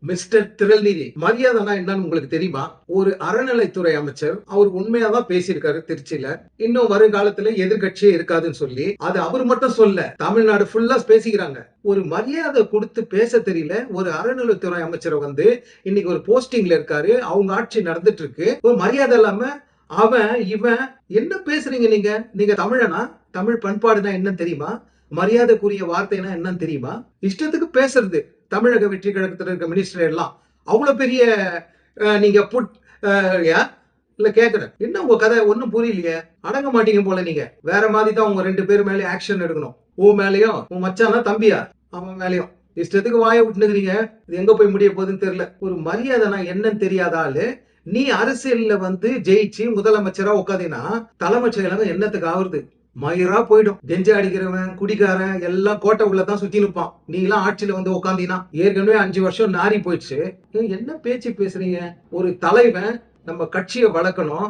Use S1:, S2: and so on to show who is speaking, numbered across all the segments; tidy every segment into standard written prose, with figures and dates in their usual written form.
S1: Mister Tirunelveli மரியாதைனா என்னன்னு உங்களுக்கு தெரியுமா? ஒரு அறநிலைத்துறை அமைச்சர் அவர் உண்மையாதான் பேசியிருக்காரு திருச்சியில. இன்னும் வருங்காலத்துல எதிர்கட்சியே இருக்காதுன்னு சொல்லி, அது அவர் மட்டும் சொல்ல, தமிழ்நாடு ஃபுல்லா பேசிக்கிறாங்க. ஒரு மரியாதை கொடுத்து பேச தெரியல ஒரு அறநிலைத்துறை அமைச்சரை வந்து இன்னைக்கு ஒரு போஸ்டிங்ல இருக்காரு. அவங்க ஆட்சி நடந்துட்டு இருக்கு. ஒரு மரியாதை இல்லாம அவன் இவன் என்ன பேசுறீங்க நீங்க? நீங்க தமிழனா? தமிழ் பண்பாடுனா என்னன்னு தெரியுமா? மரியாதைக்குரிய வார்த்தைனா என்னன்னு தெரியுமா? இஷ்டத்துக்கு பேசுறது. தமிழக வெற்றி கழகத்தில் இருக்க மினிஸ்டர் எல்லாம் அவ்வளவு பெரிய நீங்க புட் இல்ல கேக்குறேன், என்ன உங்க கதை ஒன்னும் புரியலையே. அடங்க மாட்டீங்க போல. நீங்க வேற மாதிரி தான் உங்க ரெண்டு பேரும் மேலே ஆக்ஷன் எடுக்கணும். உன் மேலயும் உன் மச்சானா தம்பியா அவன் மேலயும் இஷ்டத்துக்கு வாய விட்டுனுக்கிறீங்க. இது எங்க போய் முடிய போகுதுன்னு தெரியல. ஒரு மரியாதைனா என்னன்னு தெரியாதாலு நீ அரசியல்ல வந்து ஜெயிச்சு முதலமைச்சரா உட்காந்தீங்கன்னா தலைமைச் செயலகம் என்னத்துக்கு ஆகுறது? மயிரா போயிடும். கெஞ்ச அடிக்கிறவன் குடிக்காரன் எல்லாம் கோட்டை உள்ளதான் சுத்தி நிற்பான். நீ எல்லாம் ஆட்சியில வந்து உட்காந்தீங்கன்னா ஏற்கனவே 5 வருஷம் நாரி போயிடுச்சு. என்ன பேச்சு பேசுறீங்க? ஒரு தலைவன் நம்ம கட்சியை வளர்க்கணும்,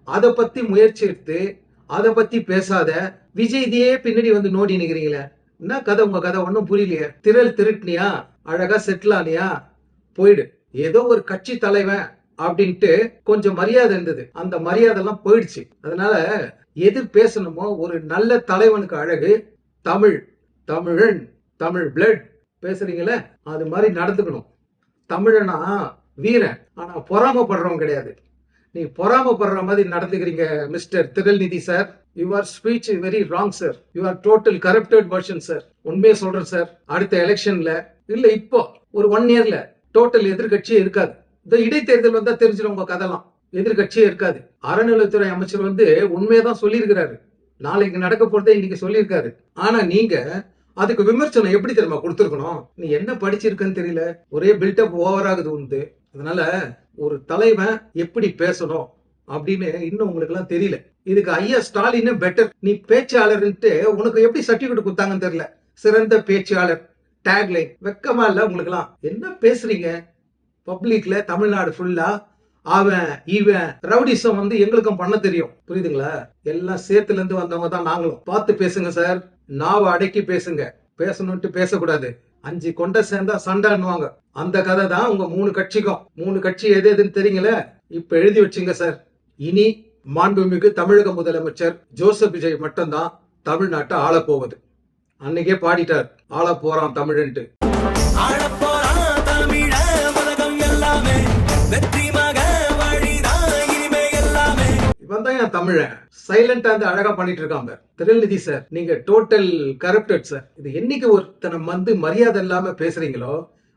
S1: அதை பத்தி முயற்சி எடுத்து அதை பத்தி பேசாத விஜய்தியே பின்னாடி வந்து நோடி நிக்கிறீங்களே. என்ன கதை உங்க கதை? ஒன்னும் புரியலையே. திரள் திருட்டினியா? அழகா செட்டில் ஆனியா? போயிடு. ஏதோ ஒரு கட்சி தலைவன் அப்படின்ட்டு கொஞ்சம் மரியாதை இருந்தது, அந்த மரியாதை எல்லாம் போயிடுச்சு. அதனால எது பேசணுமோ ஒரு நல்ல தலைவனுக்கு அழகு தமிழ், தமிழன், தமிழ் பிளட் பேசுறீங்களே அது மாதிரி நடந்துக்கணும். தமிழனா வீரன், ஆனா பொறாமப்படுறவன் கிடையாது. நீ பொறாமப்படுற மாதிரி நடந்துக்கிறீங்க mister Tirunelveli sir. Your speech very wrong sir. Your total corrupted version sir. உண்மையை சொல்றேன் சார். அடுத்த எலெக்ஷன்ல இல்ல இப்போ ஒரு 1 இயர்ல டோட்டல் எதிர்கட்சியே இருக்காது. இந்த இடைத்தேர்தல் வந்தா தெரிஞ்சிடும் உங்க கதெல்லாம். எதிர்கட்சியே இருக்காது. அறநிலைத்துறை அமைச்சர் வந்து உண்மையதான் சொல்லியிருக்கிறாரு. நாளைக்கு நடக்க போறதே இன்னைக்கு சொல்லியிருக்காரு. ஆனா நீங்க அதுக்கு விமர்சனம் எப்படி தெரியுமா கொடுத்திருக்கணும்? நீ என்ன படிச்சிருக்கன்னு தெரியல, ஒரே பில்டப் ஓவர் ஆகுது உண்டு. அதனால ஒரு தலைவன் எப்படி பேசணும் அப்படின்னு இன்னும் உங்களுக்கு எல்லாம் தெரியல. இதுக்கு ஐயா ஸ்டாலின் பெட்டர். நீ பேச்சாளர்ன்ட்டு உனக்கு எப்படி சர்டிபிகேட் கொடுத்தாங்கன்னு தெரியல. சிறந்த பேச்சாளர் டேக்லைன். வெக்கமா இல்ல உங்களுக்கு எல்லாம்? என்ன பேசுறீங்க பப்ளிக்ல? தமிழ்நாடு ஃபுல்லா அவன் இவன் ரவுடிசம் வந்து எங்களுக்கும் பண்ண தெரியும், புரியுதுங்களா? எல்லாம் சேத்துல இருந்து வந்தவங்க தான் நாங்களும். பார்த்து பேசுங்க சார். நாவை அடக்கி பேசுங்க. பேசணும்ட்டு பேசக்கூடாது. 5 கொண்ட சேர்ந்தா சண்டைன்னுவாங்க. அந்த கதை தான் உங்க 3 கட்சிக்கும். 3 கட்சி எது எதுன்னு தெரியுங்கள? இப்ப எழுதி வச்சுங்க சார். இனி மாண்புமிகு தமிழக முதலமைச்சர் ஜோசப் விஜய் மட்டும்தான் தமிழ்நாட்டை ஆள போவது. அன்னைக்கே பாடிட்டார், ஆள போறான் தமிழன்ட்டு. இவன் தான் என் தமிழன். சைலண்டா வந்து அழகா பண்ணிட்டு இருக்காங்க. திருநெல்வேலி சார், நீங்க டோட்டல் கரப்டட் சார். இது என்னைக்கு ஒருத்தனை வந்து மரியாதை இல்லாம பேசுறீங்களோ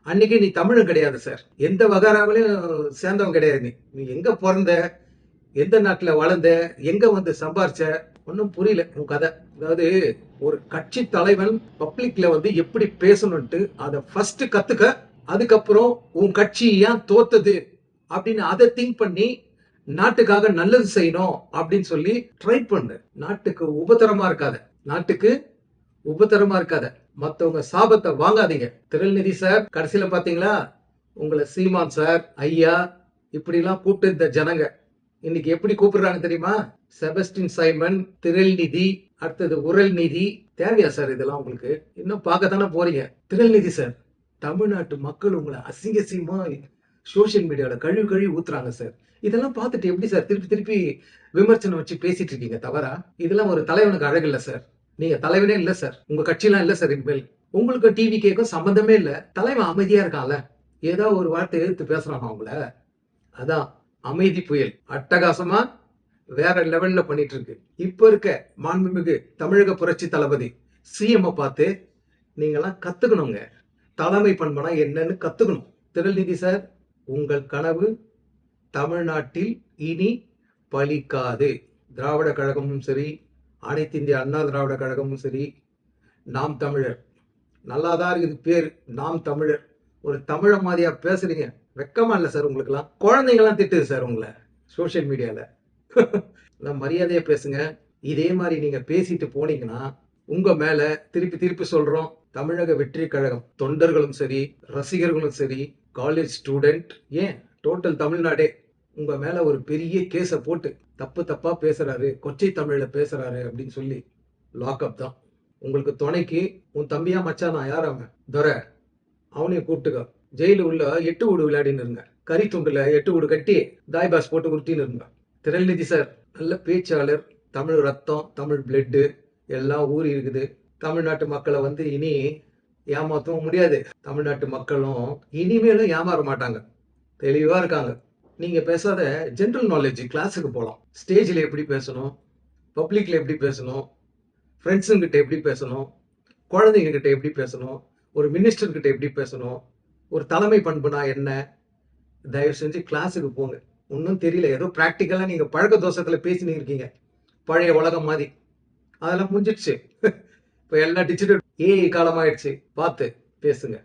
S1: அன்னைக்கு நீ தமிழன் கிடையாது சார். எந்த வகாராவிலையும் சேர்ந்தவன் கிடையாது. நீ எங்க பிறந்த, எந்த நாட்டுல வளர்ந்த, எங்க வந்து சம்பாரிச்ச, ஒன்னும் புரியல உன் கதை. அதாவது ஒரு கட்சி தலைவன் பப்ளிக்ல வந்து எப்படி பேசணும்ட்டு அதை ஃபர்ஸ்ட் கத்துக்க. அதுக்கப்புறம் உன் கட்சி ஏன் தோத்தது அப்படின்னு அதை திங்க் பண்ணி நாட்டுக்காக நல்லது செய்யணும் அப்படின்னு சொல்லி ட்ரை பண்ணு. நாட்டுக்கு உபத்திரமா இருக்காத. நாட்டுக்கு உபத்திரமா இருக்காத. மத்தவங்க சாபத்தை வாங்காதீங்க. திருநெல்வேலி சார், கடைசியில பாத்தீங்களா உங்களை சீமான் சார், ஐயா இப்படி எல்லாம் கூப்பிட்டு இந்த ஜனங்க இன்னைக்கு எப்படி கூப்பிடுறாங்க தெரியுமா? செபஸ்டின் சைமன், திருநெல்வேலி, அடுத்தது உரல்நிதி. தேவையா சார் இதெல்லாம் உங்களுக்கு? இன்னும் பார்க்கத்தானே போறீங்க. திருநெல்வேலி சார், தமிழ்நாட்டு மக்கள் உங்களை அசிங்கசியமா சோசியல் மீடியால கழுவி ஊத்துறாங்க சார். இதெல்லாம் பார்த்துட்டு எப்படி சார் திருப்பி திருப்பி விமர்சனம் வச்சு பேசிட்டு இருக்கீங்க? தவறா? இதெல்லாம் ஒரு தலைவனுக்கு அழகு இல்ல சார். நீங்க தலைவனே இல்ல சார். உங்க கட்சியெல்லாம் இல்ல சார். இனிமேல் உங்களுக்கு டிவி கேக்கும் சம்பந்தமே இல்ல. தலைவன் அமைதியா இருக்கான்ல, ஏதோ ஒரு வார்த்தை எதிர்த்து பேசுறான் அவங்கள. அதான் அமைதி புயல் அட்டகாசமா வேற லெவல்ல பண்ணிட்டு இருக்கு. இப்ப இருக்க மாண்புமிகு தமிழக புரட்சி தளபதி சிஎம் பார்த்து நீங்கெல்லாம் கத்துக்கணுங்க. தலைமை பண்பனா என்னன்னு கத்துக்கணும். திருநெல்வேலி சார், உங்கள் கனவு தமிழ்நாட்டில் இனி பலிக்காது. திராவிட கழகமும் சரி, அனைத்து இந்திய அண்ணா திராவிட கழகமும் சரி, நாம் தமிழர் நல்லாதான் இருக்குது பேரு, நாம் தமிழர். ஒரு தமிழ மாதிரியா பேசுறீங்க? வெக்கமா இல்ல சார் உங்களுக்கு எல்லாம்? குழந்தைங்கலாம் திட்டுது சார் உங்களை சோசியல் மீடியால. மரியாதையா பேசுங்க. இதே மாதிரி நீங்க பேசிட்டு போனீங்கன்னா உங்க மேல திருப்பி திருப்பி சொல்றோம், தமிழக வெற்றி கழகம் தொண்டர்களும் சரி, ரசிகர்களும் சரி, காலேஜ் ஸ்டூடெண்ட், ஏன் டோட்டல் தமிழ்நாடே உங்க மேல ஒரு பெரிய கேஸ போட்டு தப்பு தப்பா பேசுறாரு, கொச்சை தமிழ்ல பேசுறாரு அப்படின்னு சொல்லி லாக்அப் தான். உங்களுக்கு துணைக்கு உன் தம்பியா மச்சானா யார் அவன்? துரை, அவனையும் கூப்பிட்டுக்க. ஜெயிலு உள்ள 8 வீடு விளையாடின்னு இருங்க. கறி துண்டுல 8 வீடு கட்டி தாய்பாஸ் போட்டு உருட்டின்னு இருங்க. திரள்நிதி சார் நல்ல பேச்சாளர், தமிழ் ரத்தம், தமிழ் பிளட்டு எல்லாம் ஊறி இருக்குது. தமிழ்நாட்டு மக்களை வந்து இனி ஏமாற்றவும் முடியாது. தமிழ்நாட்டு மக்களும் இனிமேலும் ஏமாற மாட்டாங்க. தெளிவா இருக்காங்க. நீங்க பேசாத ஜெனரல் நாலேஜ் கிளாஸுக்கு போலாம். ஸ்டேஜ்ல எப்படி பேசணும், பப்ளிக்ல எப்படி பேசணும், ஃப்ரெண்ட்ஸுங்க கிட்ட எப்படி பேசணும், குழந்தைங்க கிட்ட எப்படி பேசணும், ஒரு மினிஸ்டர் கிட்ட எப்படி பேசணும், ஒரு தலைமை பண்புனா என்ன, தயவு செஞ்சு கிளாஸுக்கு போங்க. ஒன்றும் தெரியல, ஏதோ ப்ராக்டிக்கலா நீங்க பழக்க தோஷத்துல பேசினு இருக்கீங்க, பழைய உலகம் மாதிரி. அதெல்லாம் முடிஞ்சிடுச்சு. இப்போ எல்லாம் டிஜிட்டல் ஏஐ காலமாயிடுச்சு. பார்த்து பேசுங்க.